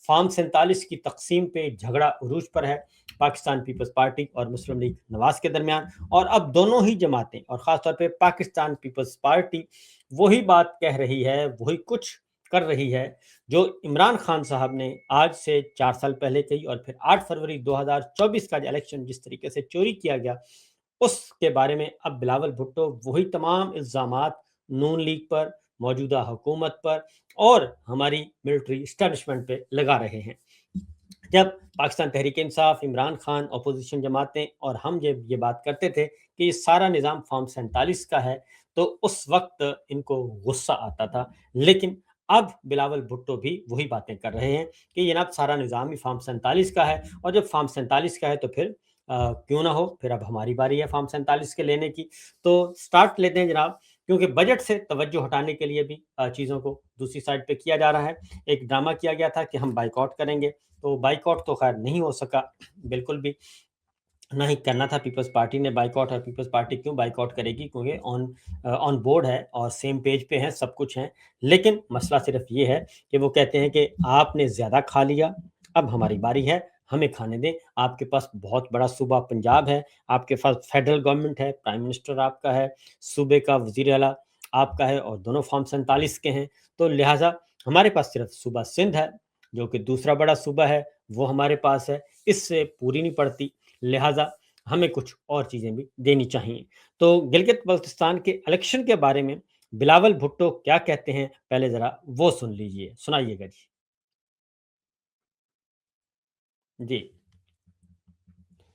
Form 47 کی تقسیم پہ جھگڑا عروج پر ہے پاکستان پیپلز پارٹی اور مسلم لیگ نواز کے درمیان، اور اب دونوں ہی جماعتیں اور خاص طور پہ پاکستان پیپلز پارٹی وہی بات کہہ رہی ہے، وہی کچھ کر رہی ہے جو عمران خان صاحب نے آج سے 4 سال پہلے کہی، اور پھر 8 فروری 2024 کا جو الیکشن جس طریقے سے چوری کیا گیا اس کے بارے میں اب بلاول بھٹو وہی تمام الزامات نون لیگ پر، موجودہ حکومت پر اور ہماری ملٹری اسٹیبلشمنٹ پہ لگا رہے ہیں۔ جب پاکستان تحریک انصاف، عمران خان، اپوزیشن جماعتیں اور ہم جب یہ بات کرتے تھے کہ یہ سارا نظام فارم 47 کا ہے تو اس وقت ان کو غصہ آتا تھا، لیکن اب بلاول بھٹو بھی وہی باتیں کر رہے ہیں کہ جناب سارا نظام ہی فارم 47 کا ہے، اور جب فارم 47 کا ہے تو پھر کیوں نہ ہو، پھر اب ہماری باری ہے فارم 47 کے لینے کی۔ تو سٹارٹ لیتے ہیں جناب، کیونکہ بجٹ سے توجہ ہٹانے کے لیے بھی چیزوں کو دوسری سائڈ پہ کیا جا رہا ہے۔ ایک ڈرامہ کیا گیا تھا کہ ہم بائیک آؤٹ کریں گے، تو بائیک آؤٹ تو خیر نہیں ہو سکا بالکل بھی، نہ ہی کرنا تھا۔ پیپلز پارٹی نے بائیک آؤٹ، اور پیپلز پارٹی کیوں بائیک آؤٹ کرے گی، کیونکہ آن بورڈ ہے اور سیم پیج پہ ہیں، سب کچھ ہیں۔ لیکن مسئلہ صرف یہ ہے کہ وہ کہتے ہیں کہ آپ نے زیادہ کھا لیا، اب ہماری باری ہے، ہمیں کھانے دیں۔ آپ کے پاس بہت بڑا صوبہ پنجاب ہے، آپ کے پاس فیڈرل گورنمنٹ ہے، پرائم منسٹر آپ کا ہے، صوبے کا وزیر اعلیٰ آپ کا ہے، اور دونوں فارم 47 کے ہیں، تو لہٰذا ہمارے پاس صرف صوبہ سندھ ہے جو کہ دوسرا بڑا صوبہ ہے، وہ ہمارے پاس ہے، اس سے پوری نہیں پڑتی، لہٰذا ہمیں کچھ اور چیزیں بھی دینی چاہیے۔ تو گلگت بلتستان کے الیکشن کے بارے میں بلاول بھٹو کیا کہتے ہیں، پہلے ذرا وہ سن لیجئے، سنائیے گا جی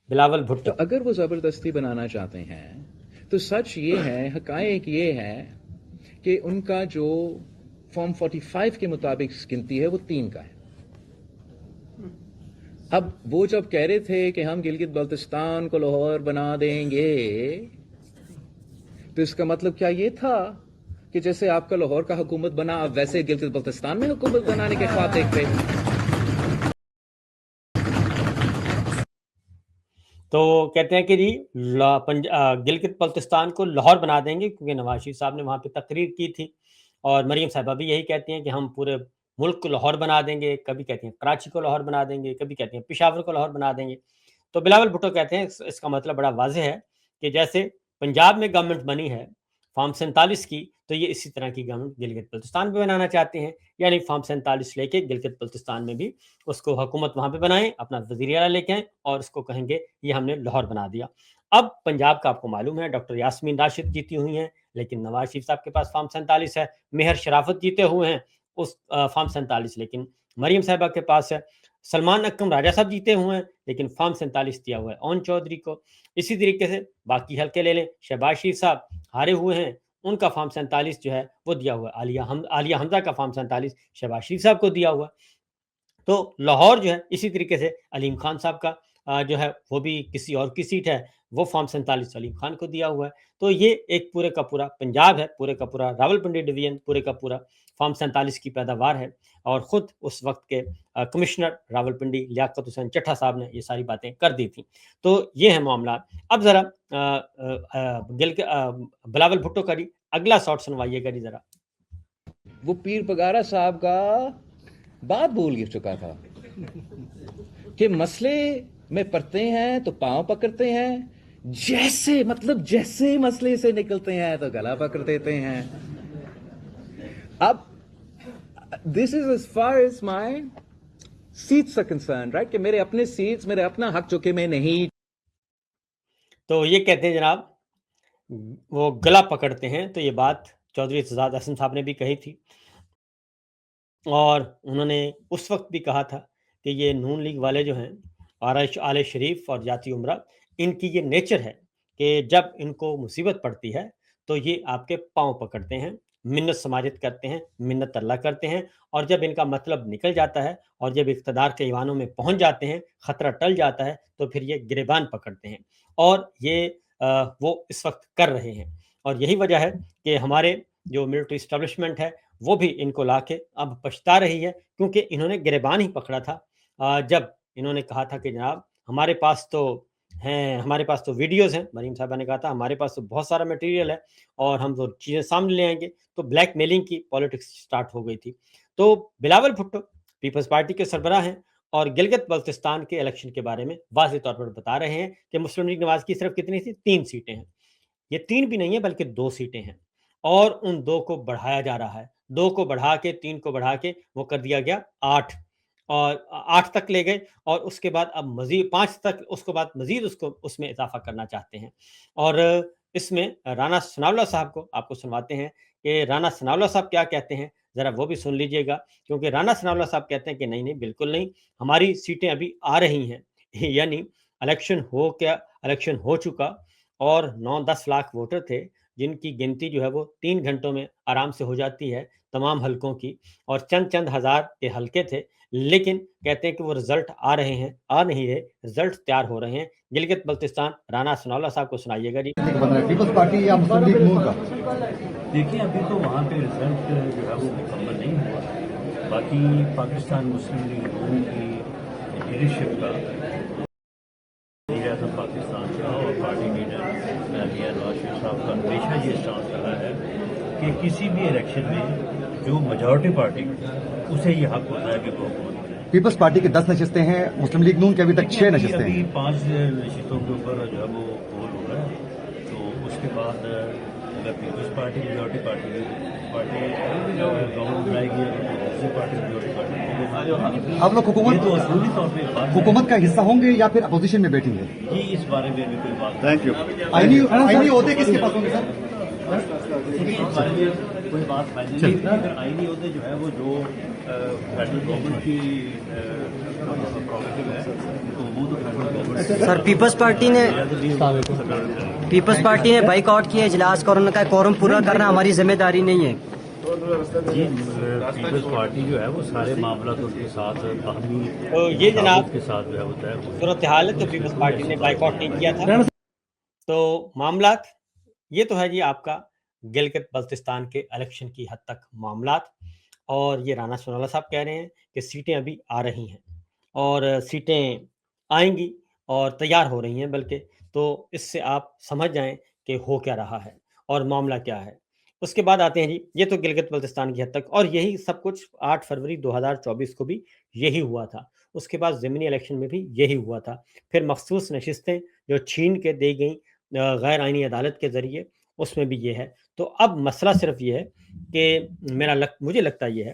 بلاول بھٹو۔ تو اگر وہ زبردستی بنانا چاہتے ہیں تو سچ یہ ہے، حقائق یہ ہے کہ ان کا جو فارم 45 کے مطابق گنتی ہے وہ 3 کا ہے۔ اب وہ جب کہہ رہے تھے کہ ہم گلگت بلتستان کو لاہور بنا دیں گے، تو اس کا مطلب کیا یہ تھا کہ جیسے آپ کا لاہور کا حکومت بنا اب ویسے گلگت بلتستان میں حکومت بنانے کے خواب دیکھ رہے ہیں؟ تو کہتے ہیں کہ جی گلگت بلتستان کو لاہور بنا دیں گے، کیونکہ نواز شریف صاحب نے وہاں پہ تقریر کی تھی، اور مریم صاحبہ بھی یہی کہتی ہیں کہ ہم پورے ملک کو لاہور بنا دیں گے، کبھی کہتی ہیں کراچی کو لاہور بنا دیں گے، کبھی کہتی ہیں پشاور کو لاہور بنا دیں گے۔ تو بلاول بھٹو کہتے ہیں اس کا مطلب بڑا واضح ہے کہ جیسے پنجاب میں گورنمنٹ بنی ہے فارم 47 کی، تو یہ اسی طرح کی گورنمنٹ گلگت بلتستان پہ بنانا چاہتے ہیں، یعنی فارم 47 لے کے گلگت بلتستان میں بھی اس کو حکومت وہاں پہ بنائیں، اپنا وزیر اعلیٰ لے کے آئیں، اور اس کو کہیں گے یہ ہم نے لاہور بنا دیا۔ اب پنجاب کا آپ کو معلوم ہے ڈاکٹر یاسمین راشد جیتی ہوئی ہیں، لیکن نواز شریف صاحب کے پاس فارم 47 ہے، مہر شرافت جیتے ہوئے ہیں اس فارم 47، لیکن مریم صاحبہ کے پاس ہے، سلمان اکرم راجہ صاحب جیتے ہوئے ہیں لیکن فارم 47 دیا ہوا ہے اون چودھری کو۔ اسی طریقے سے باقی حلقے لے لیں، شہباز شریف صاحب ہارے ہوئے ہیں، ان کا فارم 47 جو ہے وہ دیا ہوا ہے، عالیہ حمزہ کا فارم 47 شہباز شریف صاحب کو دیا ہوا ہے۔ تو لاہور جو ہے اسی طریقے سے علیم خان صاحب کا جو ہے وہ بھی کسی اور کی سیٹ ہے، وہ فارم 47 علیم خان کو دیا ہوا ہے۔ تو یہ ایک پورے کا پورا پنجاب ہے، پورے کا پورا راولپنڈی ڈویژن پورے کا پورا فارم 47 کی پیداوار ہے، اور خود اس وقت کے کمشنر راولپنڈی لیاقت حسین چٹھا صاحب نے یہ ساری باتیں کر دی تھیں۔ تو یہ ہیں معاملات۔ اب ذرا بلاول بھٹو کا اگلا شاٹ سنوائیے گا جی ذرا۔ وہ پیر پگارا صاحب کا بات بول چکا تھا کہ مسئلے میں پڑتے ہیں تو پاؤں پکڑتے ہیں، جیسے مسئلے سے نکلتے ہیں تو گلا پکڑ دیتے ہیں۔ اب دس از as far as my seats are concerned, right؟ کہ میرے اپنے سیٹس، میرے اپنا حق جو کہ میں نہیں۔ تو یہ کہتے ہیں جناب وہ گلا پکڑتے ہیں، تو یہ بات چودھری اعتزاز احسن صاحب نے بھی کہی تھی، اور انہوں نے اس وقت بھی کہا تھا کہ یہ نون لیگ والے جو ہیں آل شریف اور جاتی عمرہ، ان کی یہ نیچر ہے کہ جب ان کو مصیبت پڑتی ہے تو یہ آپ کے پاؤں پکڑتے ہیں، منت سماجت کرتے ہیں، منت اللہ کرتے ہیں، اور جب ان کا مطلب نکل جاتا ہے اور جب اقتدار کے ایوانوں میں پہنچ جاتے ہیں، خطرہ ٹل جاتا ہے، تو پھر یہ گریبان پکڑتے ہیں، اور یہ وہ اس وقت کر رہے ہیں۔ اور یہی وجہ ہے کہ ہمارے جو ملٹری اسٹیبلشمنٹ ہے وہ بھی ان کو لا کے اب پچھتا رہی ہے، کیونکہ انہوں نے گریبان ہی پکڑا تھا جب انہوں نے کہا تھا کہ جناب ہمارے پاس تو ویڈیوز ہیں، مریم صاحبہ نے کہا تھا ہمارے پاس تو بہت سارا میٹیریل ہے اور ہم وہ چیزیں سامنے لے آئیں گے، تو بلیک میلنگ کی پالیٹکس سٹارٹ ہو گئی تھی۔ تو بلاول بھٹو پیپلز پارٹی کے سربراہ ہیں اور گلگت بلتستان کے الیکشن کے بارے میں واضح طور پر بتا رہے ہیں کہ مسلم لیگ نواز کی صرف کتنی تھی؟ 3 سیٹیں ہیں. یہ 3 بھی نہیں ہے بلکہ 2 سیٹیں ہیں اور ان 2 کو بڑھایا جا رہا ہے. 2 کو بڑھا کے 3 کو بڑھا کے وہ کر دیا گیا 8 اور 8 تک لے گئے اور اس کے بعد اب مزید 5 تک اس کو بعد مزید اس میں اضافہ کرنا چاہتے ہیں. اور اس میں رانا ثناءاللہ صاحب کو آپ کو سنواتے ہیں کہ رانا ثناءاللہ صاحب کیا کہتے ہیں، ذرا وہ بھی سن لیجئے گا، کیونکہ رانا ثناءاللہ صاحب کہتے ہیں کہ نہیں بالکل نہیں، ہماری سیٹیں ابھی آ رہی ہیں. یعنی الیکشن ہو چکا اور 9-10 لاکھ ووٹر تھے جن کی گنتی جو ہے وہ 3 گھنٹوں میں آرام سے ہو جاتی ہے تمام حلقوں کی، اور چند ہزار کے حلقے تھے، لیکن کہتے ہیں کہ وہ رزلٹ آ نہیں رہے، رزلٹ تیار ہو رہے ہیں. گلگت بلتستان رانا ثناءاللہ صاحب کو سنائیے گا جی. پیپلز پارٹی یا مسلم لیگ نون کا؟ دیکھیں ابھی تو وہاں پہ رزلٹ جو ہے وہ مکمل نہیں ہوا. باقی پاکستان مسلم لیگ نون کی لیڈرشپ کا وزیر پاکستان کا اور پارٹی لیڈر میاں نواز شریف صاحب کا ہمیشہ یہ اسٹانس رہا ہے کہ کسی بھی الیکشن میں جو میجورٹی پارٹی اسے یہ حق ہوتا ہے کہ وہ حکومت کرے. پیپلز پارٹی کے 10 نشستیں ہیں، مسلم لیگ نون کے ابھی تک 6 نشستیں ابھی ہیں. 5 نشستوں کے اوپر جو ہے وہ پول ہو رہا ہے. تو اس کے بعد اگر Peoples Party majority party government بنائے گی، دوسری پارٹی میجورٹی پارٹی. آپ لوگ یہ تو اصولی طور پہ بات ہے. حکومت کا حصہ ہوں گے یا پھر اپوزیشن میں بیٹھیں گے؟ جی اس بارے میں بھی کوئی بات تھینک یو. آئینی عہدے کس کے پاس ہوں گے سر؟ اس بارے میں کوئی بات فائنل نہیں تھی. اگر آئینی عہدے جو ہے وہ جو فیڈرل گورنمنٹ کی پروگریٹو ہے تو وہ تو فیڈرل گورنمنٹ. سر پیپلز پارٹی نے بائیک آؤٹ کیا اجلاس کا اور انہوں نے کہا کورم پورا کرنا ہماری ذمہ داری نہیں ہے. جی پیپلز پارٹی جو ہے وہ سارے معاملات اس کے ساتھ باہمی تو یہ جناب کے ساتھ جو ہے وہ طے صورتحال ہے. تو پیپلز پارٹی نے بائیک آؤٹ نہیں کیا تھا. تو معاملات یہ تو ہے جی آپ کا گلگت بلتستان کے الیکشن کی حد تک معاملات. اور یہ رانا ثناءاللہ صاحب کہہ رہے ہیں کہ سیٹیں ابھی آ رہی ہیں اور سیٹیں آئیں گی اور تیار ہو رہی ہیں بلکہ. تو اس سے آپ سمجھ جائیں کہ ہو کیا رہا ہے اور معاملہ کیا ہے. اس کے بعد آتے ہیں جی، یہ تو گلگت بلتستان کی حد تک، اور یہی سب کچھ 8 فروری 2024 کو بھی یہی ہوا تھا. اس کے بعد ضمنی الیکشن میں بھی یہی ہوا تھا. پھر مخصوص نشستیں جو چھین کے دی گئیں غیر آئینی عدالت کے ذریعے، اس میں بھی یہ ہے. تو اب مسئلہ صرف یہ ہے کہ مجھے لگتا یہ ہے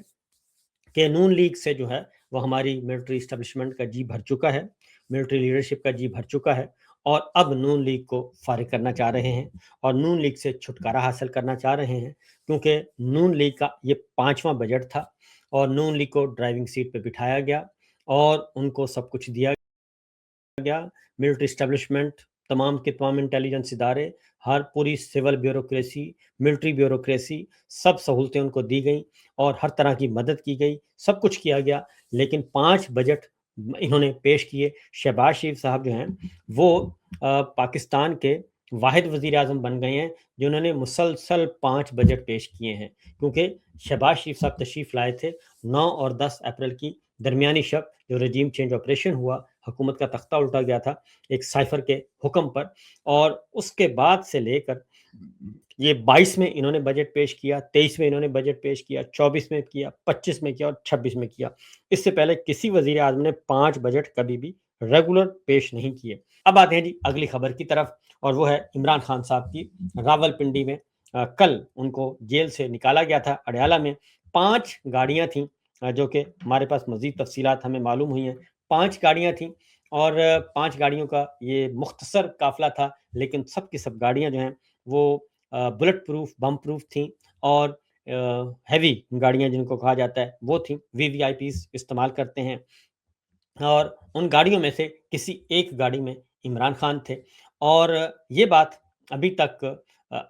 کہ نون لیگ سے جو ہے وہ ہماری ملٹری اسٹیبلشمنٹ کا جی بھر چکا ہے، ملٹری لیڈرشپ کا جی بھر چکا ہے، اور اب نون لیگ کو فارغ کرنا چاہ رہے ہیں اور نون لیگ سے چھٹکارا حاصل کرنا چاہ رہے ہیں. کیونکہ نون لیگ کا یہ 5واں بجٹ تھا اور نون لیگ کو ڈرائیونگ سیٹ پہ بٹھایا گیا اور ان کو سب کچھ دیا گیا. ملٹری اسٹیبلشمنٹ، تمام کے تمام انٹیلیجنس ادارے، ہر پوری سول بیوروکریسی، ملٹری بیوروکریسی، سب سہولتیں ان کو دی گئیں اور ہر طرح کی مدد کی گئی، سب کچھ کیا گیا. لیکن 5 بجٹ انہوں نے پیش کیے. شہباز شریف صاحب جو ہیں وہ پاکستان کے واحد وزیر اعظم بن گئے ہیں جنہوں نے مسلسل 5 بجٹ پیش کیے ہیں. کیونکہ شہباز شریف صاحب تشریف لائے تھے 9 اور 10 اپریل کی درمیانی شب، جو رجیم چینج آپریشن ہوا، حکومت کا تختہ الٹا گیا تھا ایک سائفر کے حکم پر. اور اس کے بعد سے لے کر یہ 22 میں انہوں نے بجٹ پیش کیا، 23 میں انہوں نے بجٹ پیش کیا، 24 میں کیا، 25 میں کیا اور 26 میں کیا. اس سے پہلے کسی وزیر اعظم نے 5 بجٹ کبھی بھی ریگولر پیش نہیں کیے. اب آتے ہیں جی اگلی خبر کی طرف، اور وہ ہے عمران خان صاحب کی. راول پنڈی میں کل ان کو جیل سے نکالا گیا تھا اڈیالہ میں. 5 گاڑیاں تھیں جو کہ ہمارے پاس مزید تفصیلات ہمیں معلوم ہوئی ہیں. 5 گاڑیاں تھیں اور 5 گاڑیوں کا یہ مختصر قافلہ تھا، لیکن سب کی سب گاڑیاں جو ہیں وہ بلٹ پروف، بم پروف تھیں اور ہیوی گاڑیاں جن کو کہا جاتا ہے وہ تھیں. VVIPs استعمال کرتے ہیں اور ان گاڑیوں میں سے کسی ایک گاڑی میں عمران خان تھے. اور یہ بات ابھی تک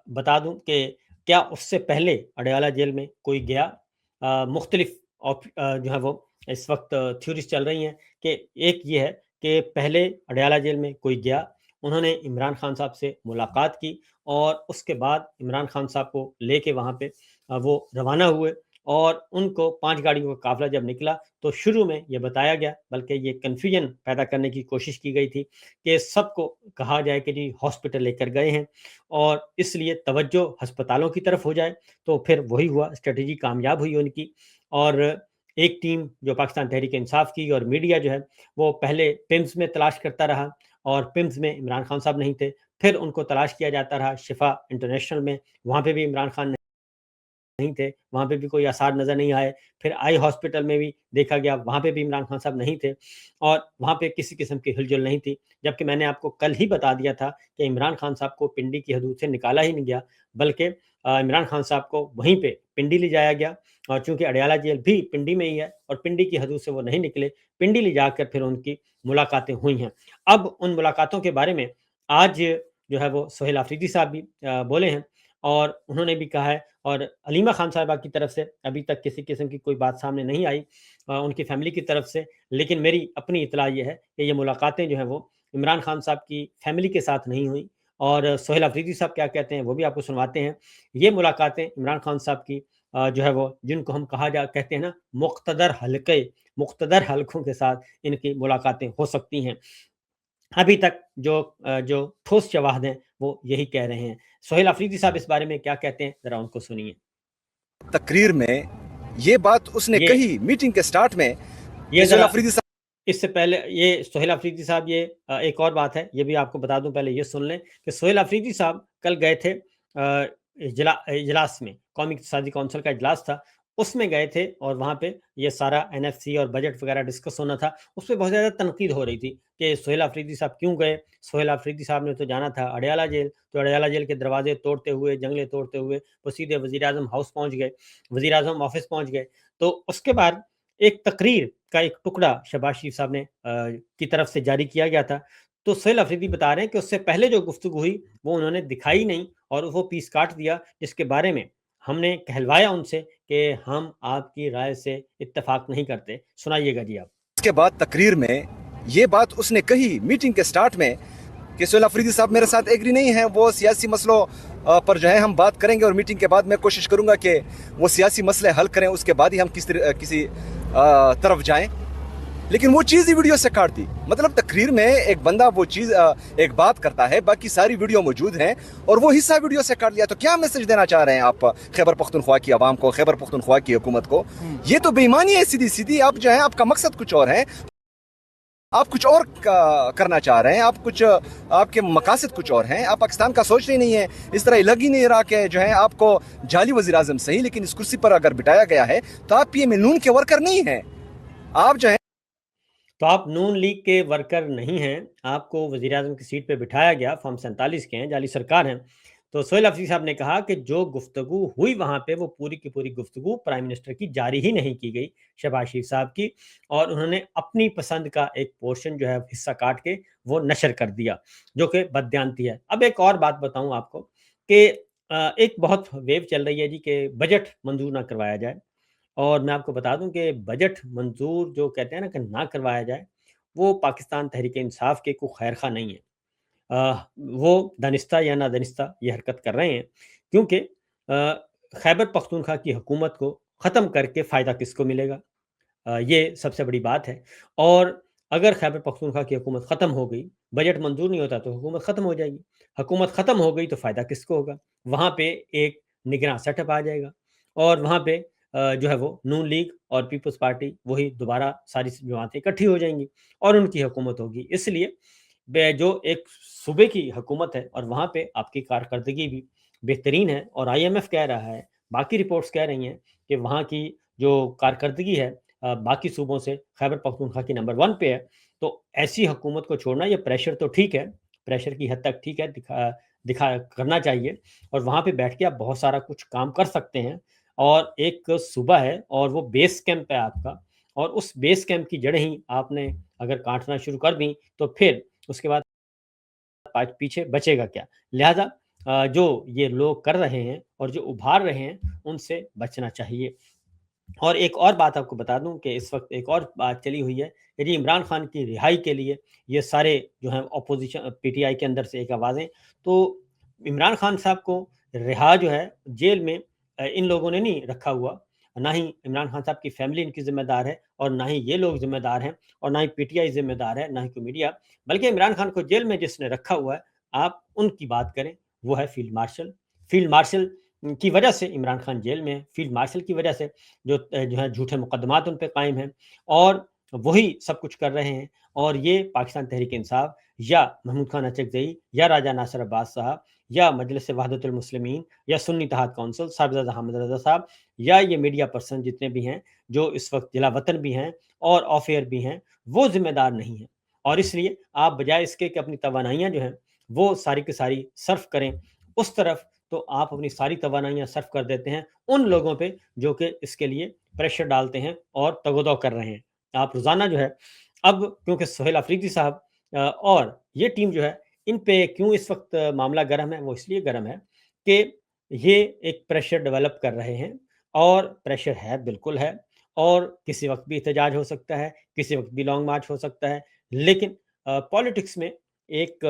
بتا دوں کہ کیا اس سے پہلے اڈیالہ جیل میں کوئی گیا. مختلف جو ہے وہ اس وقت تھیوریز چل رہی ہیں کہ ایک یہ ہے کہ پہلے اڈیالہ جیل میں کوئی گیا، انہوں نے عمران خان صاحب سے ملاقات کی اور اس کے بعد عمران خان صاحب کو لے کے وہاں پہ وہ روانہ ہوئے. اور ان کو 5 گاڑیوں کا قافلہ جب نکلا تو شروع میں یہ بتایا گیا، بلکہ یہ کنفیوژن پیدا کرنے کی کوشش کی گئی تھی کہ سب کو کہا جائے کہ جی ہاسپٹل لے کر گئے ہیں اور اس لیے توجہ ہسپتالوں کی طرف ہو جائے. تو پھر وہی ہوا، اسٹریٹجی کامیاب ہوئی ان کی. اور ایک ٹیم جو پاکستان تحریک انصاف کی اور میڈیا جو ہے وہ پہلے پمز میں تلاش کرتا رہا اور پمز میں عمران خان صاحب نہیں تھے، پھر ان کو تلاش کیا جاتا رہا شفا انٹرنیشنل میں، وہاں پہ بھی عمران خان نہیں تھے، وہاں پہ بھی کوئی آثار نظر نہیں آئے، پھر آئی ہاسپٹل میں بھی دیکھا گیا، وہاں پہ بھی عمران خان صاحب نہیں تھے اور وہاں پہ کسی قسم کی ہلچل نہیں تھی، جبکہ میں نے آپ کو کل ہی بتا دیا تھا کہ عمران خان صاحب کو پنڈی کی حدود سے نکالا ہی نہیں گیا، بلکہ عمران خان صاحب کو وہیں پہ پنڈی لے جایا گیا، اور چونکہ اڈیالہ جیل بھی پنڈی میں ہی ہے اور پنڈی کی حدود سے وہ نہیں نکلے، پنڈی لے جا کر پھر ان کی ملاقاتیں ہوئی ہیں۔ اب ان ملاقاتوں کے بارے میں آج جو ہے وہ سہیل آفریدی صاحب بھی بولے ہیں اور انہوں نے بھی کہا ہے، اور علیمہ خان صاحبہ کی طرف سے ابھی تک کسی قسم کی کوئی بات سامنے نہیں آئی ان کی فیملی کی طرف سے، لیکن میری اپنی اطلاع یہ ہے کہ یہ ملاقاتیں جو ہیں وہ عمران خان صاحب کی فیملی کے ساتھ نہیں ہوئیں، اور سہیل آفریدی صاحب کیا کہتے ہیں وہ بھی آپ کو سنواتے ہیں۔ یہ ملاقاتیں عمران خان صاحب کی جو ہے وہ جن کو ہم کہتے ہیں نا مقتدر حلقوں کے ساتھ ان کی ملاقاتیں ہو سکتی ہیں۔ ابھی تک جو ٹھوس شواہد ہیں وہ یہی کہہ رہے ہیں۔ سہیل آفریدی صاحب اس بارے میں کیا کہتے ہیں ذرا ان کو سنیے۔ تقریر میں یہ بات اس نے کہی میٹنگ کے سٹارٹ میں، یہ سہیل آفریدی صاحب اس سے پہلے یہ سہیل آفریدی صاحب یہ ایک اور بات ہے، یہ بھی آپ کو بتا دوں، پہلے یہ سن لیں کہ سہیل آفریدی صاحب کل گئے تھے اجلاس میں، قومی اقتصادی کونسل کا اجلاس تھا، اس میں گئے تھے اور وہاں پہ یہ سارا NFC اور بجٹ وغیرہ ڈسکس ہونا تھا، اس پہ بہت زیادہ تنقید ہو رہی تھی کہ سہیل آفریدی صاحب کیوں گئے۔ سہیل آفریدی صاحب نے تو جانا تھا اڈیالہ جیل، تو اڈیالہ جیل کے دروازے توڑتے ہوئے، جنگلے توڑتے ہوئے وہ سیدھے وزیر اعظم ہاؤس پہنچ گئے، وزیر اعظم آفس پہنچ گئے۔ تو اس کے بعد ایک تقریر کا ایک ٹکڑا شہباز شریف صاحب نے کی طرف سے جاری کیا گیا تھا، تو سہیل آفریدی بتا رہے ہیں کہ اس سے پہلے جو گفتگو ہوئی وہ انہوں نے دکھائی نہیں اور وہ پیس کاٹ دیا، جس کے بارے میں ہم نے کہلوایا ان سے کہ ہم آپ کی رائے سے اتفاق نہیں کرتے۔ سنائیے گا جی آپ۔ اس کے بعد تقریر میں یہ بات اس نے کہی میٹنگ کے سٹارٹ میں کہ سہیل آفریدی صاحب میرے ساتھ ایگری نہیں ہیں، وہ سیاسی مسئلوں پر جو ہے ہم بات کریں گے اور میٹنگ کے بعد میں کوشش کروں گا کہ وہ سیاسی مسئلے حل کریں، اس کے بعد ہی ہم کسی طرف جائیں، لیکن وہ چیز ہی ویڈیو سے کاٹ دی۔ مطلب تقریر میں ایک بندہ وہ چیز ایک بات کرتا ہے، باقی ساری ویڈیو موجود ہیں اور وہ حصہ ویڈیو سے کاٹ لیا۔ تو کیا میسج دینا چاہ رہے ہیں آپ خیبر پختونخوا کی عوام کو، خیبر پختونخوا کی حکومت کو؟ یہ تو بے ایمانی ہے سیدھی سیدھی۔ آپ جو ہے آپ کا مقصد کچھ اور ہے، آپ کچھ اور کرنا چاہ رہے ہیں، آپ کے مقاصد کچھ اور ہیں، آپ پاکستان کا سوچ رہے نہیں ہیں۔ اس طرح لگ ہی نہیں رہا کہ جو ہے آپ کو جعلی وزیر اعظم صحیح، لیکن اس کرسی پر اگر بٹھایا گیا ہے تو آپ پی ایم نون کے ورکر نہیں ہیں، آپ جو ہے تو آپ نون لیگ کے ورکر نہیں ہیں، آپ کو وزیر اعظم کی سیٹ پہ بٹھایا گیا، فارم 47 کے ہیں، جعلی سرکار ہیں۔ تو سہیل آفریدی صاحب نے کہا کہ جو گفتگو ہوئی وہاں پہ وہ پوری کی پوری گفتگو پرائم منسٹر کی جاری ہی نہیں کی گئی، شہباز شریف صاحب کی، اور انہوں نے اپنی پسند کا ایک پورشن جو ہے حصہ کاٹ کے وہ نشر کر دیا، جو کہ بددیانتی ہے۔ اب ایک اور بات بتاؤں آپ کو کہ ایک بہت ویو چل رہی ہے جی کہ بجٹ منظور نہ کروایا جائے، اور میں آپ کو بتا دوں کہ بجٹ منظور جو کہتے ہیں نا کہ نہ کروایا جائے، وہ پاکستان تحریک انصاف کے کوئی خیر خواہ نہیں ہے۔ وہ دانستہ یا نادانستہ یہ حرکت کر رہے ہیں، کیونکہ خیبر پختونخوا کی حکومت کو ختم کر کے فائدہ کس کو ملے گا؟ یہ سب سے بڑی بات ہے۔ اور اگر خیبر پختونخوا کی حکومت ختم ہو گئی، بجٹ منظور نہیں ہوتا تو حکومت ختم ہو جائے گی، حکومت ختم ہو گئی تو فائدہ کس کو ہوگا؟ وہاں پہ ایک نگراں سیٹ اپ آ جائے گا اور وہاں پہ جو ہے وہ نون لیگ اور پیپلز پارٹی وہی دوبارہ ساری جماعتیں اکٹھی ہو جائیں گی اور ان کی حکومت ہوگی۔ اس لیے جو ایک صوبے کی حکومت ہے اور وہاں پہ آپ کی کارکردگی بھی بہترین ہے، اور IMF کہہ رہا ہے، باقی رپورٹس کہہ رہی ہیں کہ وہاں کی جو کارکردگی ہے باقی صوبوں سے خیبر پختونخوا کی نمبر 1 پہ ہے، تو ایسی حکومت کو چھوڑنا، یہ پریشر تو ٹھیک ہے، پریشر کی حد تک ٹھیک ہے، کرنا چاہیے، اور وہاں پہ بیٹھ کے آپ بہت سارا کچھ کام کر سکتے ہیں، اور ایک صوبہ ہے اور وہ بیس کیمپ ہے آپ کا، اور اس بیس کیمپ کی جڑیں ہی آپ نے اگر کاٹنا شروع کر دیں تو پھر اس کے بعد پیچھے بچے گا کیا؟ لہذا جو یہ لوگ کر رہے ہیں اور جو ابھار رہے ہیں ان سے بچنا چاہیے۔ اور ایک اور بات آپ کو بتا دوں کہ اس وقت ایک اور بات چلی ہوئی ہے کہ جی عمران خان کی رہائی کے لیے یہ سارے جو ہیں اپوزیشن PTI کے اندر سے ایک آوازیں، تو عمران خان صاحب کو رہا جو ہے جیل میں ان لوگوں نے نہیں رکھا ہوا، نہ ہی عمران خان صاحب کی فیملی ان کی ذمہ دار ہے، اور نہ ہی یہ لوگ ذمہ دار ہیں، اور نہ ہی PTI ذمہ دار ہے، نہ ہی کوئی میڈیا، بلکہ عمران خان کو جیل میں جس نے رکھا ہوا ہے، آپ ان کی بات کریں، وہ ہے فیلڈ مارشل کی وجہ سے عمران خان جیل میں ہے، فیلڈ مارشل کی وجہ سے جو ہے جھوٹے مقدمات ان پہ قائم ہیں، اور وہی سب کچھ کر رہے ہیں، اور یہ پاکستان تحریک انصاف یا محمود خان اچکزئی یا راجہ ناصر عباس صاحب یا مجلس وحدت المسلمین یا سنی اتحاد کونسل صاحبزادہ حامد رضا صاحب یا یہ میڈیا پرسن جتنے بھی ہیں جو اس وقت جلا وطن بھی ہیں اور آف ایئر بھی ہیں، وہ ذمہ دار نہیں ہیں، اور اس لیے آپ بجائے اس کے کہ اپنی توانائیاں جو ہیں وہ ساری کی ساری صرف کریں اس طرف، تو آپ اپنی ساری توانائیاں صرف کر دیتے ہیں ان لوگوں پہ جو کہ اس کے لیے پریشر ڈالتے ہیں اور تگودو کر رہے ہیں۔ آپ روزانہ جو ہے اب کیونکہ سہیل افریدی صاحب اور یہ ٹیم جو ہے ان پہ کیوں اس وقت معاملہ گرم ہے، وہ اس لیے گرم ہے کہ یہ ایک پریشر ڈیولپ کر رہے ہیں، اور پریشر ہے، بالکل ہے، اور کسی وقت بھی احتجاج ہو سکتا ہے، کسی وقت بھی لانگ مارچ ہو سکتا ہے، لیکن پالیٹکس میں ایک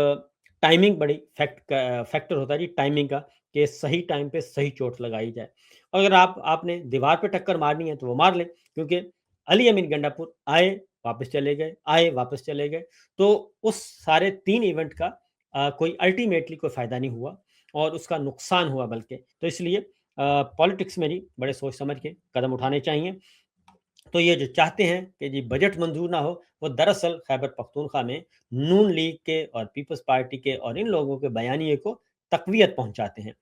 ٹائمنگ بڑی فیکٹر ہوتا ہے جی، ٹائمنگ کا، کہ صحیح ٹائم پہ صحیح چوٹ لگائی جائے۔ اگر آپ نے دیوار پہ ٹکر مارنی ہے تو وہ مار لیں، کیونکہ علی امین گنڈا پور آئے واپس چلے گئے، آئے واپس چلے گئے، تو اس سارے 3 ایونٹ کا کوئی الٹیمیٹلی کوئی فائدہ نہیں ہوا، اور اس کا نقصان ہوا بلکہ، تو اس لیے پالیٹکس میں جی بڑے سوچ سمجھ کے قدم اٹھانے چاہیے۔ تو یہ جو چاہتے ہیں کہ جی بجٹ منظور نہ ہو، وہ دراصل خیبر پختونخوا میں نون لیگ کے اور پیپلز پارٹی کے اور ان لوگوں کے بیانیے کو تقویت پہنچاتے ہیں۔